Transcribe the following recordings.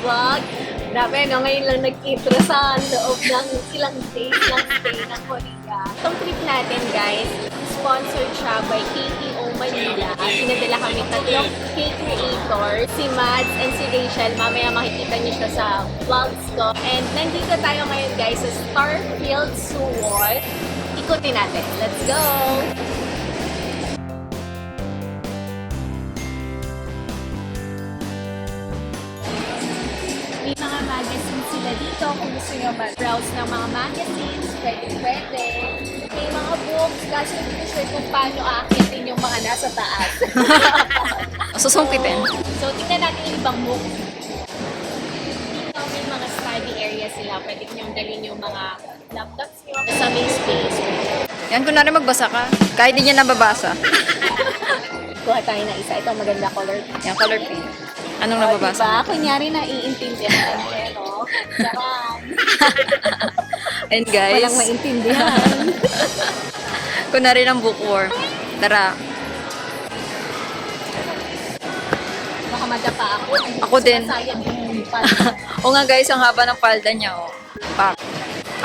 vlog. Grabe, no? Ngayon lang nag-intro sa loob ng ilang days ng stay ng Korea. Itong trip natin, guys, sponsored siya by KTO Manila. Pinadala kami tatlong cake creators, si Mads and si Rachel. Mamaya makikita niyo siya sa vlogs ko. And nandito tayo ngayon, guys, sa Starfield Suwon. Ikutin natin. Let's go! May mga magazines sila dito. Kung gusto nyo mag-browse ng mga magazines, pwede. May mga books. Kasi hindi ko sure kung paano aakitin yung mga nasa taas. Susungkitin. So, tingnan natin yung ibang book. Dito may mga study area sila. Pwede nyo dalhin yung mga laptops nyo sa main space. Yan, kunwari magbasa ka. Kahit di niya nababasa. Kuha tayo na isa. Ito maganda color. Yan, color pink. Anong Diba? nababasa? Kunyari na iintindihan. Pero, charang. And guys, Walang maintindihan. kunwari ng bookworm. Tara. Baka madapa ako. Ako din. Masayad yung O nga guys, ang haba ng palda niya. Oh. Pak.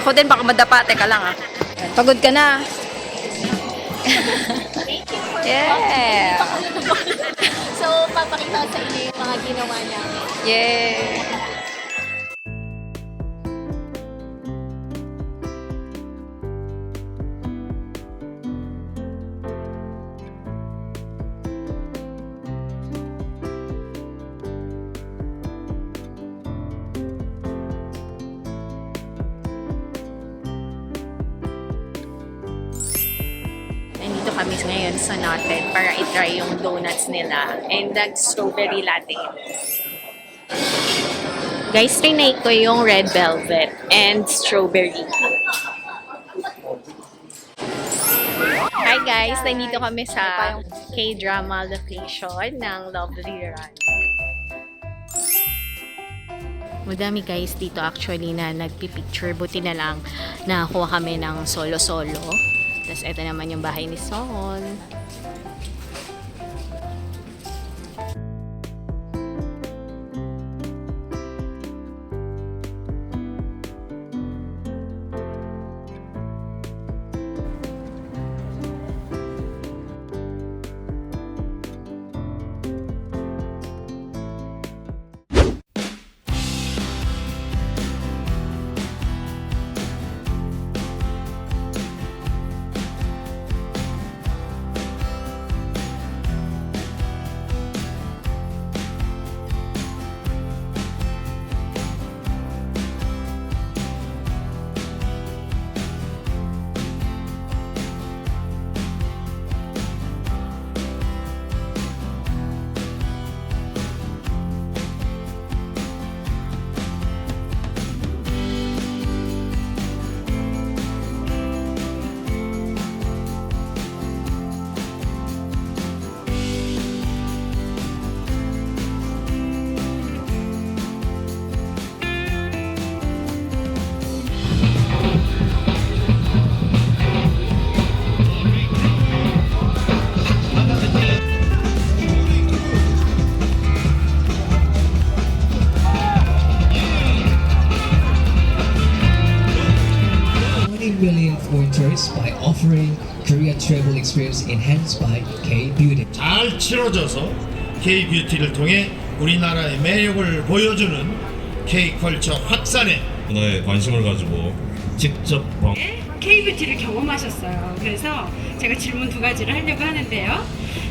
Ako din, baka madapa. Teka lang ah. Yan, pagod ka na. Thank you for Yeah. So, papakita ko sa inyo yung mga ginawa namin. Yeah. Nandito kami ngayon sa Nutted para i-try yung donuts nila and strawberry latte. Guys, trinay ko yung red velvet and strawberry. Hi guys! Nandito kami sa K-drama location ng Lovely Run. Madami guys dito actually na nagpipicture. Buti na lang nakakuha kami ng solo-solo. Tapos ito naman yung bahay ni Sol. Million pointers by offering Korea travel experience enhanced by K-Beauty. 잘 치러져서 K-뷰티를 통해 우리나라의 매력을 보여주는 K-컬처 확산에 문화에 관심을 가지고 직접 K-뷰티를 경험하셨어요. 그래서 제가 질문 두 가지를 하려고 하는데요.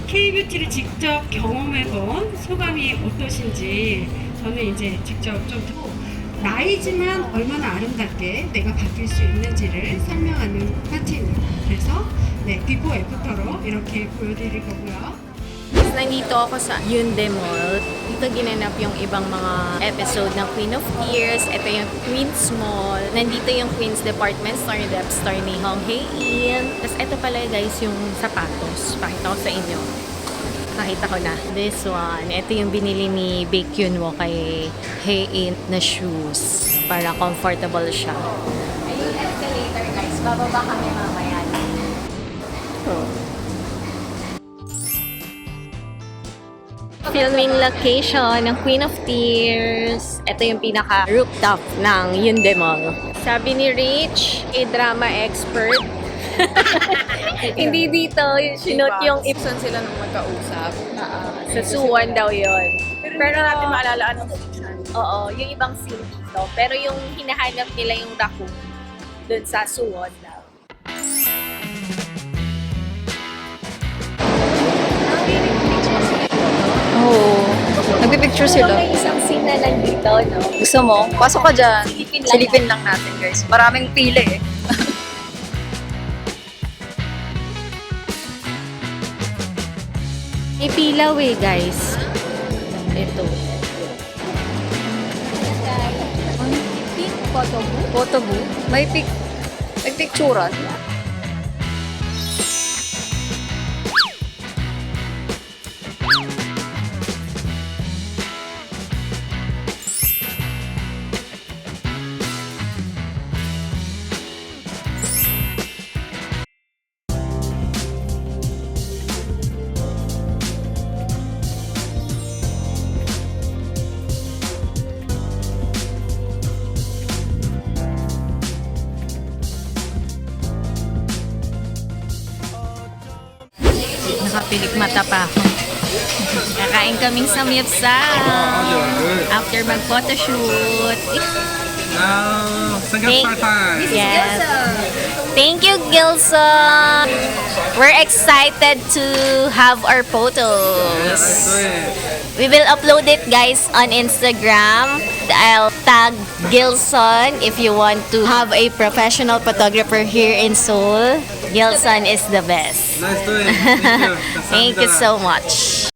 K-뷰티를 직접 경험해본 소감이 어떠신지 저는 이제 직접 좀 듣고 나이지만 얼마나 아름답게 내가 바뀔 수 있는지를 설명하는 파트입니다. 그래서 네, 비포 애프터로 이렇게 보여드릴 거고요. Nandito ako sa Hyundai Mall. Dito ginanap yung ibang mga episode ng Queen of Tears. Ito yung Queen's Mall. Nandito yung Queen's Department Store, Dep Store ni Hong Hae-in. Tapos ito pala guys yung sapatos. Pakita ko sa inyo. Nakita ko na. This one. Ito yung binili ni Baekhyunwoo kay Hae-in na shoes. Para comfortable siya. Ayun yung escalator guys. Bababa kami mamaya. Filming location ng Queen of Tears. Ito yung pinaka-rooftop ng Hyundai Mall. Sabi ni Rich, drama expert. Hindi dito, sinot yung Saan sila nung magkausap? sa Suwon daw yon. Pero natin maalala anong season. Oo, yung ibang scene dito. Pero yung hinahanap nila yung raccoon dun sa Suwon daw. Oo. Nagpipicture sila. May isang scene na lang dito, no? Gusto mo? Pasok ka dyan. Silipin lang Silipin lang natin, guys. Maraming pili eh. May pilaw eh, guys. Ito. Pink photo booth. Photo booth. May picturean. Nakapilik mata pa ako. Kakain kaming samyapsal. After mag-photoshoot. Yes. Thank you, Gilson. We're excited to have our photos. We will upload it, guys, on Instagram. I'll tag Gilson if you want to have a professional photographer here in Seoul. Gilson is the best. Nice doing. Thank you. Thank you so much.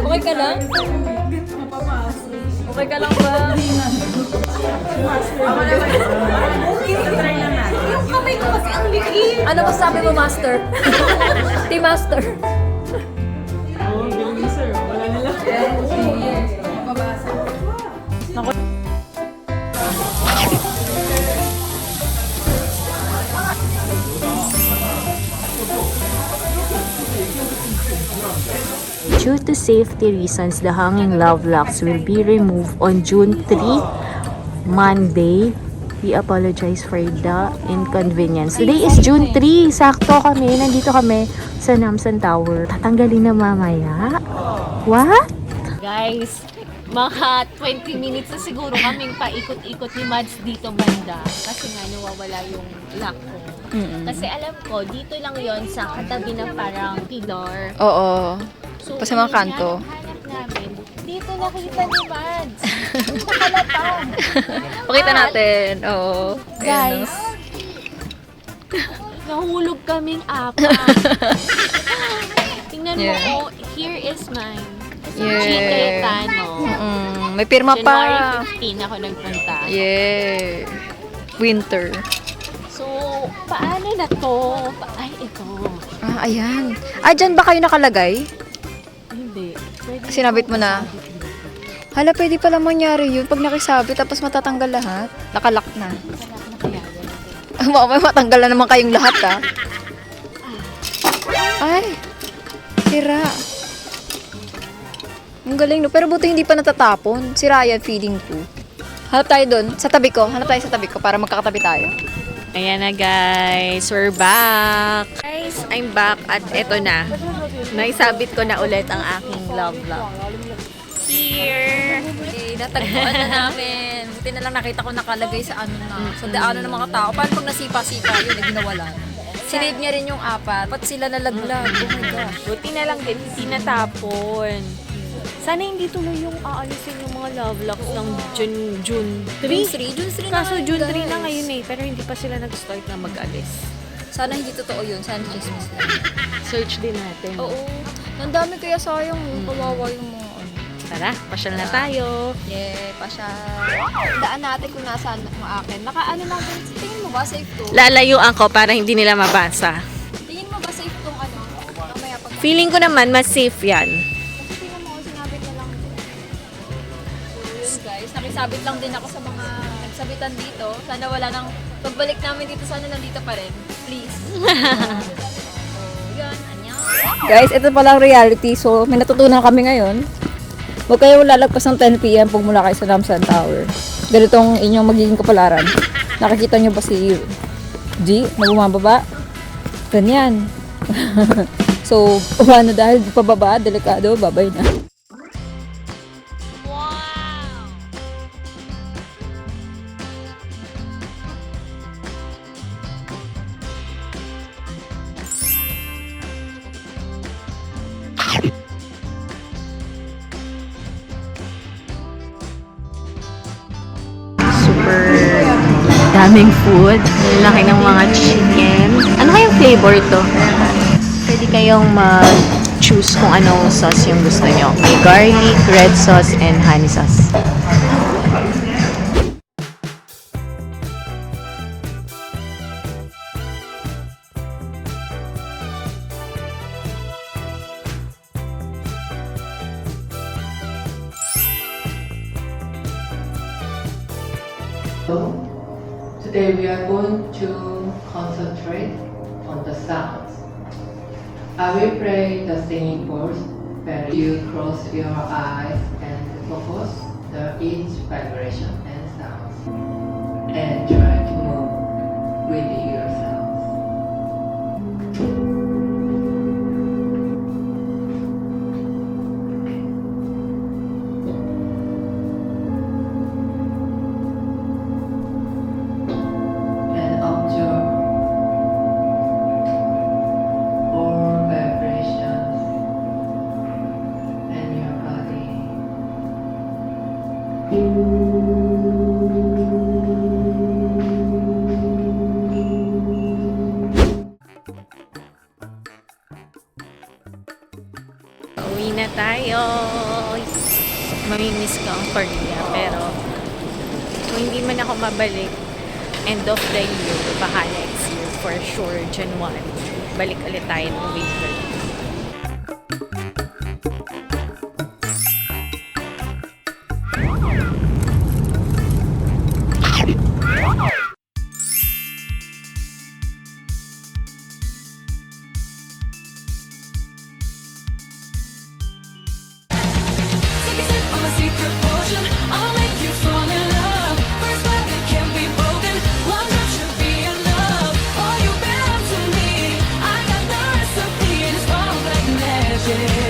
Okay ka lang? Okay ka lang ba? Yung kamay ko kasi ang liit. Ano ba sabi mo, Master? Team Master. Due to safety reasons, the hanging love locks will be removed on June 3, Monday. We apologize for the inconvenience. Today is June 3. Sakto kami. Nandito kami sa Namsan Tower. Tatanggalin na mamaya. What? Guys, mga 20 minutes na siguro kaming paikot-ikot ni Mads dito banda. Kasi nga nawawala yung lock ko. Kasi alam ko, dito lang yon sa katabi ng parang pillar. Oo. So, Pa sa mga kanto. hanap namin. Dito nakita ni Mads. Nakalatag. Pakita natin. Oo. Guys, nahulog kaming apat. Tingnan mo Yeah. ko, here is mine. Yeah. G. Cayetano. May pirma January pa. 15 ako nagpunta. Yeah. Winter. So, paano na to? Ay, ito. Ah, ayan. Ah, dyan ba kayo nakalagay? Hindi. Pwede Sinabit mo na? Hala, pwede pala mangyari yun pag nakisabit tapos matatanggal lahat. Nakalak na. Mamaya matanggal na naman kayong lahat, ha? Ay, sira. Ang galing, no? Pero buti hindi pa natatapon. Sira yan, feeling ko. Hanap tayo dun, sa tabi ko. Hanap tayo sa tabi ko para magkakatabi tayo. Ayan na guys, we're back. Guys, I'm back at eto na. Naisabit ko na ulit ang aking love lock. Here. Okay, natagpuan na namin. buti na lang nakita ko nakalagay sa ano na, sa daanan ng mga tao. Paano pag nasipa-sipa yun, ginawalan? Sinave niya rin yung 4, pati sila nalaglag. Oh my gosh. Buti na lang din, hindi natapon. Sana hindi tuloy yung aalisin yung mga love locks ng June 3. June 3 na Kaso ngayon, June 3 na guys. ngayon eh, pero hindi pa sila nag-start na mag-alis. Sana hindi totoo yun. Sana chismis lang. Search din natin. Oo. Ang dami kaya sayang. Kawawa yung mga ano. Tara, pasyal na tayo. Yeah, pa siya. Daan natin kung nasaan ang akin. Naka ano lang din. Tingin mo ba safe to? Lalayuan ko para hindi nila mabasa. Tingin mo ba safe tong ano? Mamaya pag... Feeling ko naman mas safe yan. Kasi tingnan mo, sinabit na lang. So yun guys, nakisabit lang din ako sa mga nagsabitan dito. Sana wala nang... Pagbalik namin dito, sana nandito pa rin. Please. So yun, annyeong. Guys, ito palang reality. So, may natutunan kami ngayon. Huwag kayo lalagpas ng 10 p.m. pag mula kayo sa Namsan Tower. Ganitong inyong magiging kapalaran. Nakikita nyo ba si G na bumababa? Ganyan. So, ano dahil pababa, delikado, babay na. Super daming food. Laki ng mga chicken. Ano kayong flavor to? Pwede kayong mag-choose kung anong sauce yung gusto nyo. May garlic, red sauce, and honey sauce. So, today we are going to concentrate on the sounds. I will play the singing first, where you close your eyes and focus the each vibration and sounds, and try to move with yourself. And observe all vibrations in your body. Uwi na tayo. Mamimiss ko ang Korea, pero kung hindi man ako mabalik, end of the year, baka next year, for sure, January, balik ulit tayo ng winter. Take a sip of a secret potion. I'll make you fall in love. First love that can't be broken. One drop should be enough. Oh, you belong to me. I got the recipe and it's strong like magic.